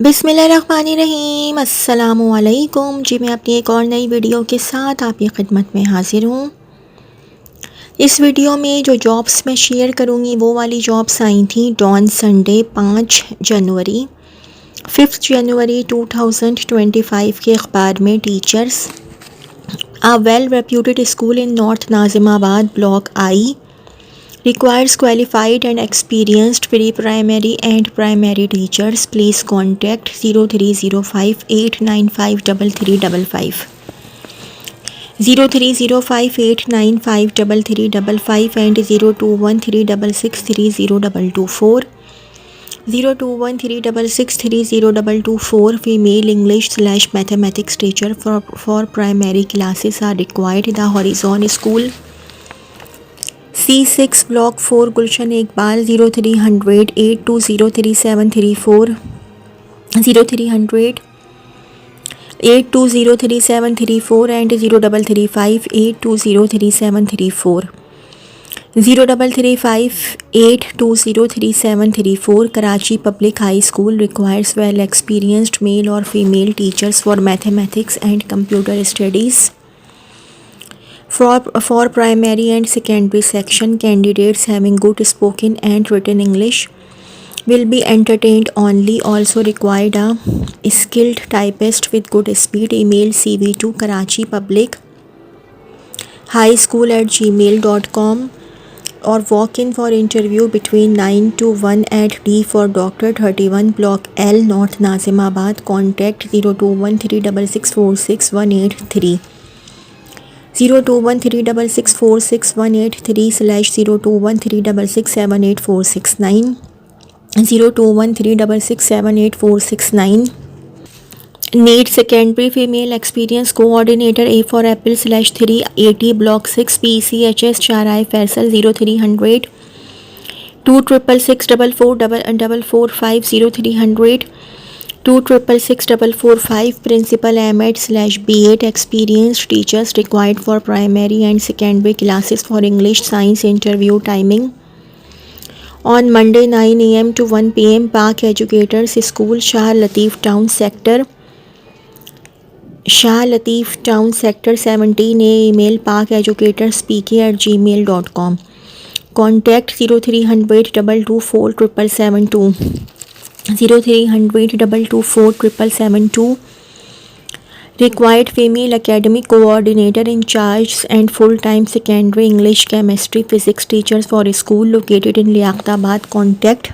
बिस्मिल्लाहिर्रहमानिर्रहीम, अस्सलामुअलैकुम जी। मैं अपनी एक और नई वीडियो के साथ आपकी खिदमत में हाजिर हूँ। इस वीडियो में जो जॉब्स मैं शेयर करूँगी वो वाली जॉब्स आई थी डॉन संडे 5 जनवरी 5 जनवरी 2025 के अखबार में। Teachers, a well reputed school in north Nazimabad block I requires qualified and experienced pre-primary and primary teachers. Please contact 0305895355 0305895355 and 0213663024 0213663024. Female English/mathematics teacher for primary classes are required. The Horizon School, C6 Block 4 Gulshan Iqbal 0300 82033734 0300 82033734 and 0335 82033734 0335 82033734. Karachi Public High School requires well experienced male or female teachers for mathematics and computer studies. For primary and secondary section, candidates having good spoken and written English will be entertained only. Also required a skilled typist with good speed. Email CV to Karachi Public High School @gmail.com or walk in for interview between 9 to 1 at D for Dr. 31 Block L, North Nazimabad. Contact 0213664618 0213664618 021366784669 Need secondary female experience coordinator. A for Apple /380 Block 6 PCHS Charai Faisal 0300 266644445 0300 2666445. Principal Ahmed/B8 experienced teachers required for primary and secondary classes for English Science. Interview timing on Monday 9 AM to 1 PM. Park Educators School, Shah Latif Town Sector 17A. Email parkeducatorspk@gmail.com. Contact 0300 224 772 0300 224 772. Required female academic coordinator in charge and full-time secondary English, chemistry, physics teachers for a school located in Liaqtabad. Contact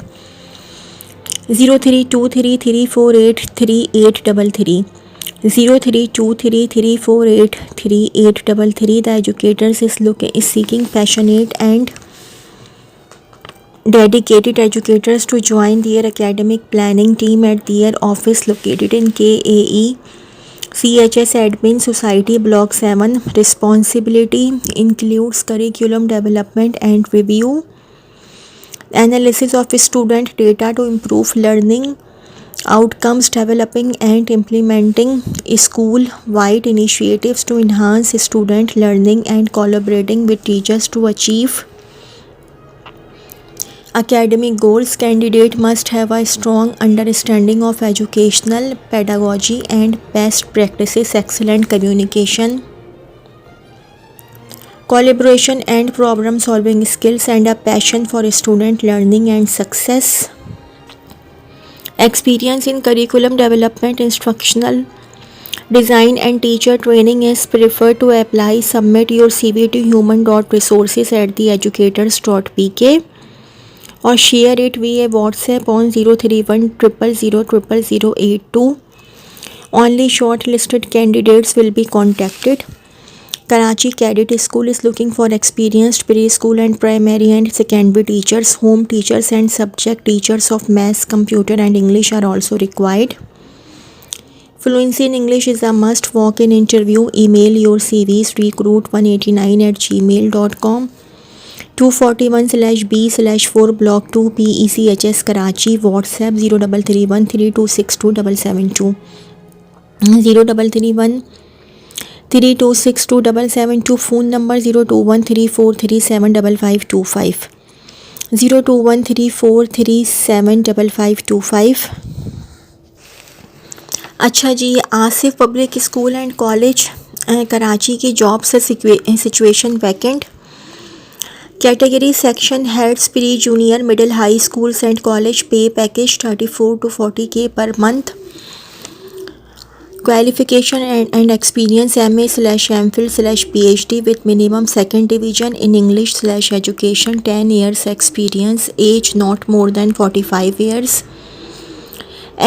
0323348333 0323348333. The educators is seeking passionate and dedicated educators to join their academic planning team at their office located in KAE CHS Admin Society Block 7. Responsibility includes curriculum development and review, analysis of student data to improve learning outcomes, developing and implementing school-wide initiatives to enhance student learning, and collaborating with teachers to achieve academic goals. Candidate must have a strong understanding of educational pedagogy and best practices, excellent communication, collaboration and problem solving skills, and a passion for student learning and success. Experience in curriculum development, instructional design and teacher training is preferred. To apply, submit your CV to human.resources@theeducators.pk or share it via WhatsApp on 031 0000082. Only shortlisted candidates will be contacted. Karachi Cadet School is looking for experienced preschool and primary and secondary teachers. Home teachers and subject teachers of maths, computer and English are also required. Fluency in English is a must. Walk-in interview. Email your CVs recruit189@gmail.com. 241/B/4 Block 2 PECHS Karachi. WhatsApp 0331326272 0331 326272. Phone number 0213437555 0213437555. अच्छा जी, Asif public school and college Karachi की jobs situation vacant. Category section heads pre junior middle high schools and college, pay package 34 to 40K per month. Qualification and experience MA/MPhil/PhD with minimum second division in English/education, 10 years experience, age not more than 45 years,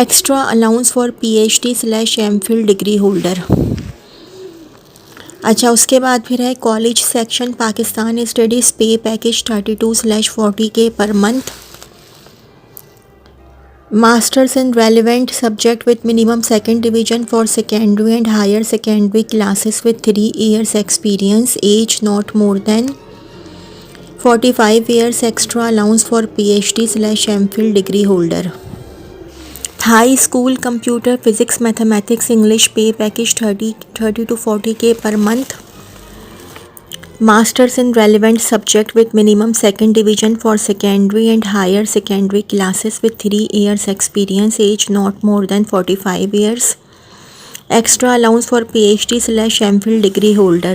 extra allowance for PhD/MPhil degree holder। अच्छा, उसके बाद फिर है college section Pakistan studies, पे package 32/40K per month. Masters in relevant subject with minimum second division for secondary and higher secondary classes with 3 years experience, age not more than 45 years, extra allowance for PhD/MPhil degree holder। High school computer physics mathematics English, pay package 30 to 40K per month। Masters in relevant subject with minimum second division for secondary and higher secondary classes with 3 years experience, age not more than 45 years, extra allowance for PhD/MPhil degree holder।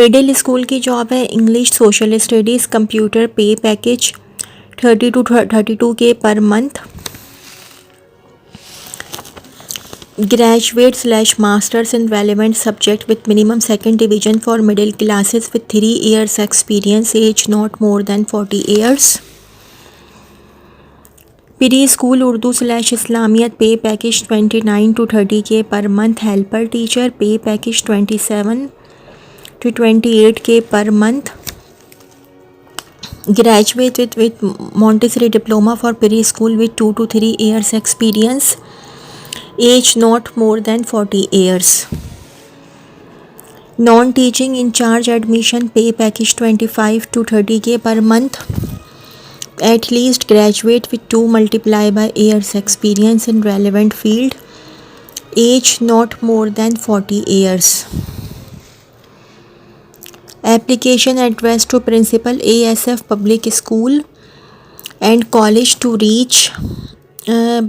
Middle school की job है English social studies computer, पे package 30 to 32K per month. Graduate/Masters in relevant subject with minimum second division for middle classes with 3 years experience, age not more than 40 years। Pre school उर्दू/इस्लामियत, पे package 29 to 30K per month. Helper teacher, पे package 27 to 28K per month. Graduate with Montessori diploma for preschool with 2 to 3 years experience, age not more than 40 years। Non-teaching in charge admission, pay package 25 to 30K per month। At least graduate with 2 multiplied by years experience in relevant field, age not more than 40 years। Application address to principal, ASF Public School and College to reach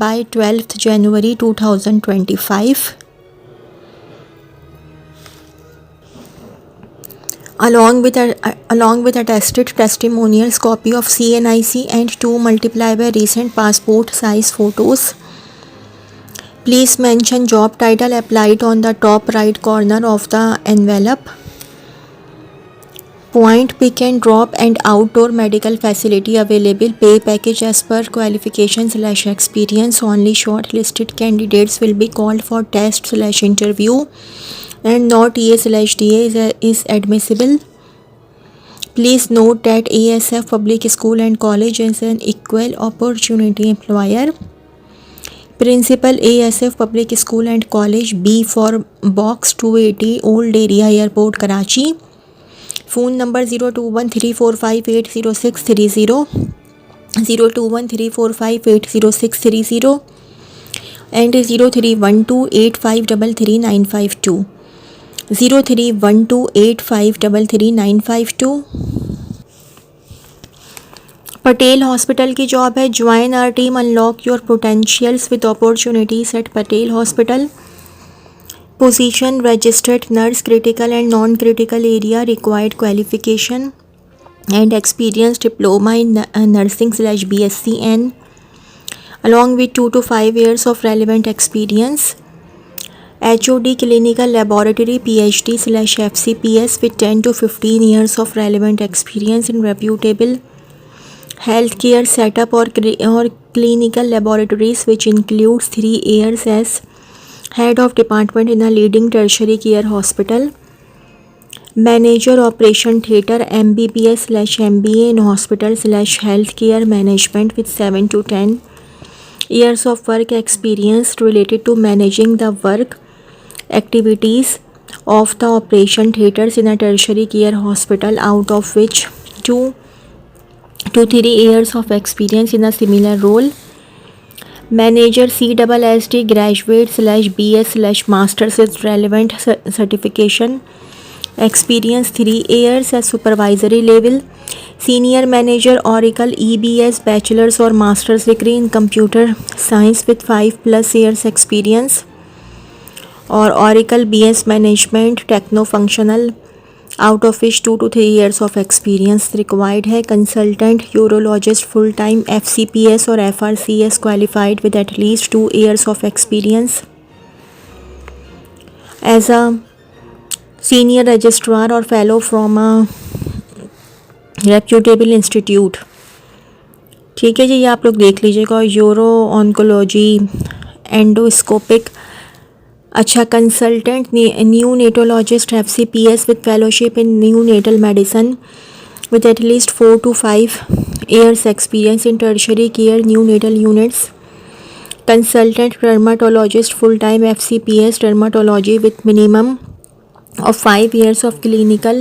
by 12th January 2025। Along with attested testimonials, copy of CNIC and 2 multiplied by recent passport size photos। Please mention job title applied on the top right corner of the envelope। Point pick and drop and outdoor medical facility available, pay package as per qualification/experience only। Shortlisted candidates will be called for test/interview and not EA/DA is admissible। Please note that ASF Public School and College is an equal opportunity employer। Principal, ASF Public School and College, B for Box 280 Old Area Airport, Karachi। Phone number 0213458060, 0213458060 and 03128533 03128533 Patel hospital की job है। Join our team, unlock your potentials with opportunities at Patel hospital. Position registered nurse, critical and non-critical area, required qualification and experience diploma in nursing/BSc along with 2 to 5 years of relevant experience। HOD clinical laboratory, PhD/FCPS with 10 to 15 years of relevant experience in reputable healthcare setup or clinical laboratories, which includes 3 years as head of department in a leading tertiary care hospital। Manager operation theatre, MBBS/MBA in hospital/healthcare management with 7 to 10 years of work experience related to managing the work activities of the operation theatres in a tertiary care hospital, out of which 2 to 3 years of experience in a similar role। Manager, CSSD graduate/BS/masters with relevant certification experience, 3 years at supervisory level, senior manager Oracle EBS bachelors और masters degree in computer science with 5+ years experience, और Oracle BS management techno functional out of which 2 to 3 years of experience required है। Consultant urologist full time FCPS और FRCS qualified with at least 2 years of experience as a senior registrar और fellow from a reputable institute. ठीक है जी, ये आप लोग देख लीजिएगा। यूरो ऑन्कोलॉजी एंडोस्कोपिक, अच्छा consultant neonatologist FCPS with fellowship in neonatal medicine with at least 4 to 5 years experience in tertiary care neonatal units. Consultant dermatologist full-time FCPS dermatology with minimum of 5 years of clinical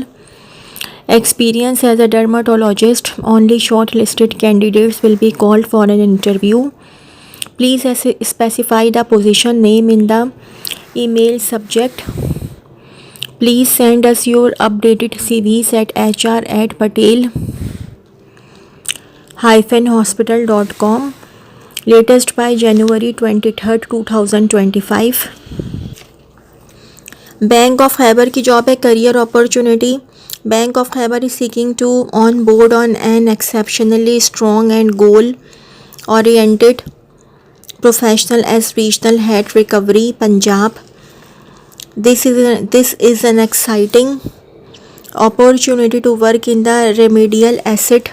experience as a dermatologist. Only shortlisted candidates will be called for an interview. Please specify the position name in the email subject. Please send us your updated CVs at hr@patel-hospital.com latest by January 23rd, 2025. Bank of Khyber की job है, career opportunity. Bank of Khyber is seeking to onboard on an exceptionally strong and goal oriented professional as regional head recovery Punjab. This is an exciting opportunity to work in the remedial asset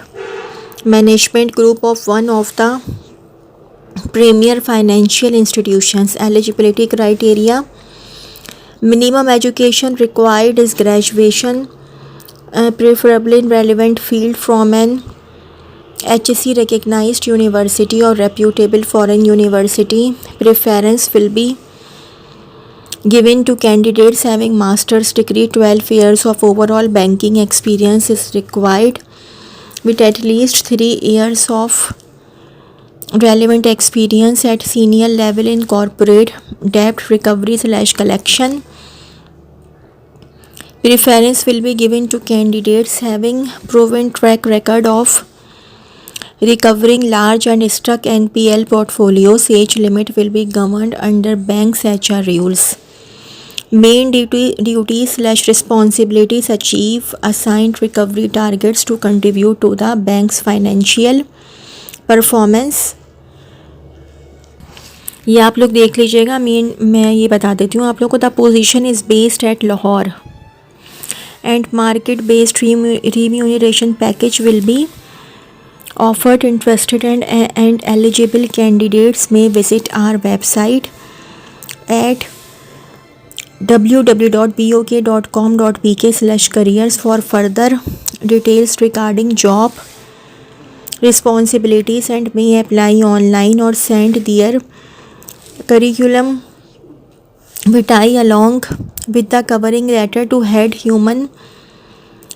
management group of one of the premier financial institutions. Eligibility criteria: minimum education required is graduation, preferably in relevant field from an HSC recognized university or reputable foreign university. Preference will be given to candidates having master's degree. 12 years of overall banking experience is required with at least 3 years of relevant experience at senior level in corporate debt recovery/collection. Preference will be given to candidates having proven track record of recovering large and stuck NPL portfolios. Age limit will be governed under bank's HR rules. Main duties/responsibilities: achieve assigned recovery targets to contribute to the bank's financial performance. ये आप लोग देख लीजिएगा। मैं ये बता देती हूँ आप लोग को। The position is based eight Lahore and market based remuneration package will be offered. Interested and eligible candidates may visit our website at www.bok.com.pk/careers for further details regarding job responsibilities and may apply online or send their curriculum vitae along with the covering letter to Head Human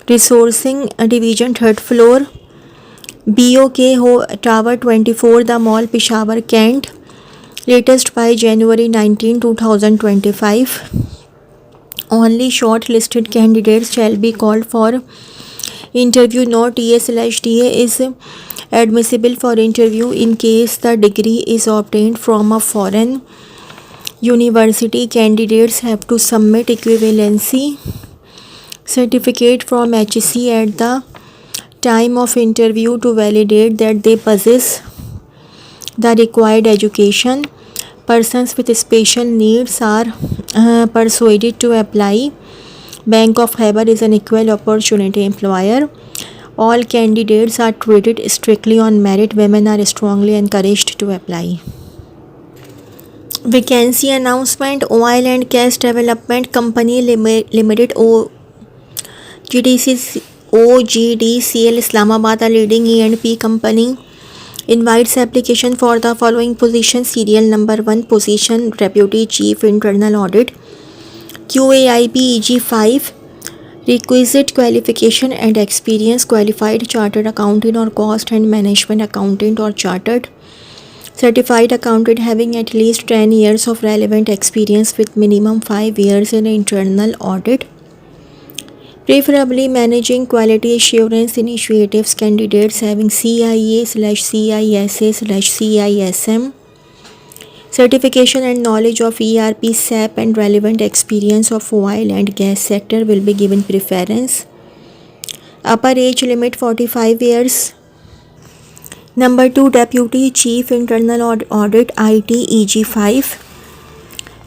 Resourcing Division, 3rd floor, BOK Tower 24, The Mall, Peshawar, Kent. Latest by January 19, 2025. Only shortlisted candidates shall be called for interview. No TA/DA is admissible for interview in case the degree is obtained from a foreign university. Candidates have to submit equivalency certificate from HSC at the time of interview to validate that they possess the required education. Persons with special needs are persuaded to apply. Bank of Khyber is an equal opportunity employer. All candidates are treated strictly on merit. Women are strongly encouraged to apply. Vacancy announcement: Oil and Gas Development Company Limited OGDCL Islamabad, a leading E&P company, invites application for the following position. Serial number 1 position, Deputy Chief Internal Audit, QAIP EG5. Requisite qualification and experience: qualified chartered accountant or cost and management accountant or chartered certified accountant having at least 10 years of relevant experience with minimum 5 years in internal audit. preferably managing quality assurance initiatives. Candidates having CIA/CISA/CISM certification and knowledge of ERP, SAP and relevant experience of oil and gas sector will be given preference. Upper age limit 45 years. Number 2, Deputy Chief Internal Audit IT EG5.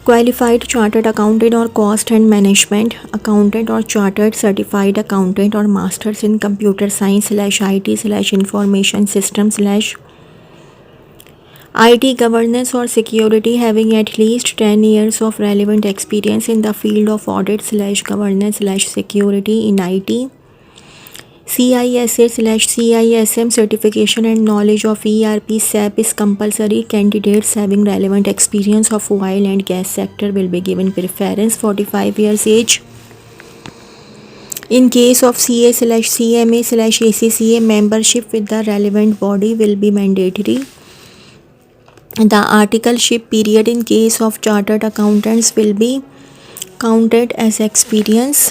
Qualified Chartered Accountant or Cost and Management Accountant or Chartered Certified Accountant or Masters in Computer Science/IT/Information System/IT Governance or Security, having at least 10 years of relevant experience in the field of audit/governance/security in IT. CISA/CISM certification and knowledge of ERP, SAP is compulsory. Candidates having relevant experience of oil and gas sector will be given preference. 45 years age. In case of CA/CMA/ACCA, membership with the relevant body will be mandatory. The articleship period in case of chartered accountants will be counted as experience.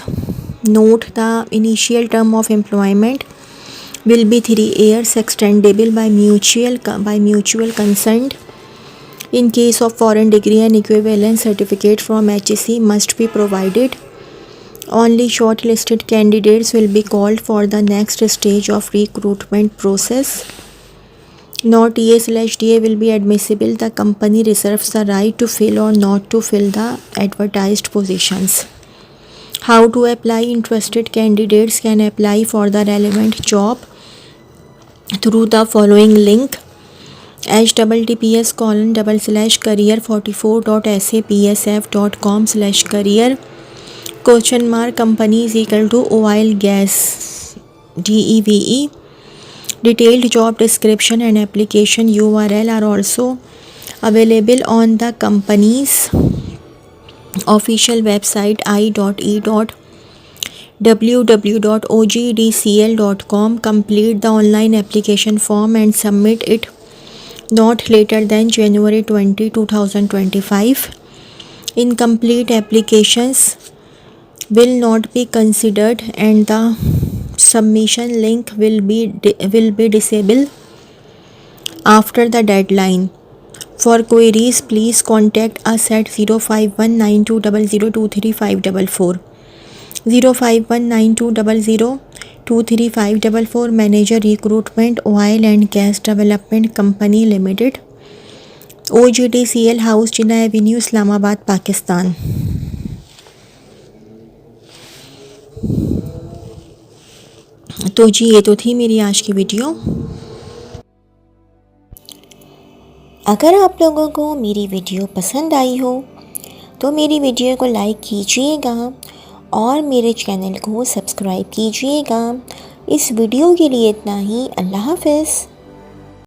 Note: the initial term of employment will be 3 years, extendable by mutual consent. In case of foreign degree, an equivalent certificate from HSC must be provided. Only shortlisted candidates will be called for the next stage of recruitment process. No TA/DA will be admissible. The company reserves the right to fill or not to fill the advertised positions. How to apply? Interested candidates can apply for the relevant job through the following link: https://career44.sapsf.com/career (company is equal to oil gas DEVE). Detailed job description and application URL are also available on the company's official website i.e.www.ogdcl.com. Complete the online application form and submit it not later than January 20, 2025. Incomplete applications will not be considered and the submission link will be disabled after the deadline. For queries, please contact us at 05192002354. 05192002354. Manager Recruitment, Oil and Gas Development Company Limited, OGDCL House, Jinnah Avenue, Islamabad, Pakistan. तो जी ये तो थी मेरी आज की video. अगर आप लोगों को मेरी वीडियो पसंद आई हो तो मेरी वीडियो को लाइक कीजिएगा और मेरे चैनल को सब्सक्राइब कीजिएगा। इस वीडियो के लिए इतना ही। अल्लाह हाफ़िज़।